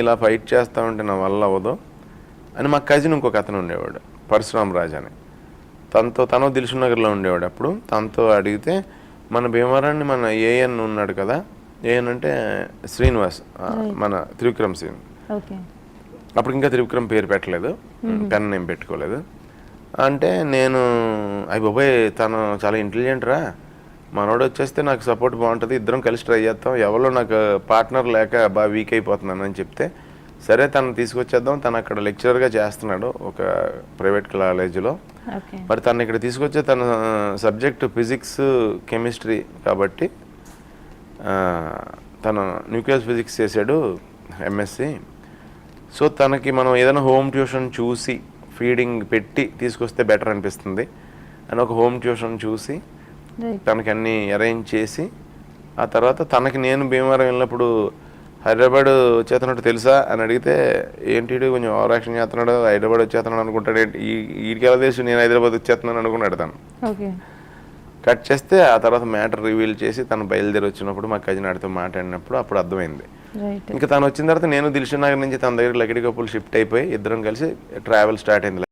ఇలా ఫైట్ చేస్తూ ఉంటే నా వల్ల అవ్వదు అని మా కజిన్ ఇంకొక అతను ఉండేవాడు, పరశురామ్ రాజ్ అని. తను దిల్సుఖ్ నగర్లో ఉండేవాడు. అప్పుడు తనతో అడిగితే మన భీమవరాన్ని మన ఏఎన్ ఉన్నాడు కదా, ఏఎన్ అంటే శ్రీనివాస్, మన త్రివిక్రమ్ శ్రీని. అప్పుడు ఇంకా త్రివిక్రమ్ పేరు పెట్టలేదు, పెన్ నేమ్ పెట్టుకోలేదు. అంటే నేను బాబాయ్ తను చాలా ఇంటెలిజెంట్ రా, మనోడు వచ్చేస్తే నాకు సపోర్ట్ బాగుంటుంది, ఇద్దరం కలిసి ట్రై చేస్తాం, ఎవరో నాకు పార్ట్నర్ లేక బాగా వీక్ అయిపోతున్నాను అని చెప్తే సరే తను తీసుకొచ్చేద్దాం. తను అక్కడ లెక్చరర్గా చేస్తున్నాడు ఒక ప్రైవేట్ కాలేజీలో. మరి తను ఇక్కడ తీసుకొచ్చే తన సబ్జెక్ట్ ఫిజిక్స్ కెమిస్ట్రీ కాబట్టి తను న్యూక్లియర్ ఫిజిక్స్ చేశాడు ఎంఎస్సి. సో తనకి మనం ఏదైనా హోమ్ ట్యూషన్ చూసి ఫీడింగ్ పెట్టి తీసుకొస్తే బెటర్ అనిపిస్తుంది అని ఒక హోమ్ ట్యూషన్ చూసి తనకి అన్నీ అరేంజ్ చేసి ఆ తర్వాత తనకి నేను భీమవరం వెళ్ళినప్పుడు హైదరాబాద్ వచ్చేస్తున్నాడు తెలుసా అని అడిగితే ఏంటి కొంచెం ఓవర్ యాక్షన్ చేస్తున్నాడు, హైదరాబాద్ వచ్చేస్తున్నాడు అనుకుంటాడు, వీడికి ఎలా తెలుసు నేను హైదరాబాద్ వచ్చేస్తున్నాను అనుకున్నాడు తను. కట్ చేస్తే ఆ తర్వాత మ్యాటర్ రివీల్ చేసి తను బయలుదేరి వచ్చినప్పుడు మా కజిన్ ఆడితో మాట్లాడినప్పుడు అప్పుడు అర్థమైంది. ఇంకా తను వచ్చిన తర్వాత నేను దిల్సుఖ్ నగర్ నుంచి తన దగ్గర లకిడి కప్పులు షిఫ్ట్ అయిపోయి ఇద్దరం కలిసి ట్రావెల్ స్టార్ట్ అయింది.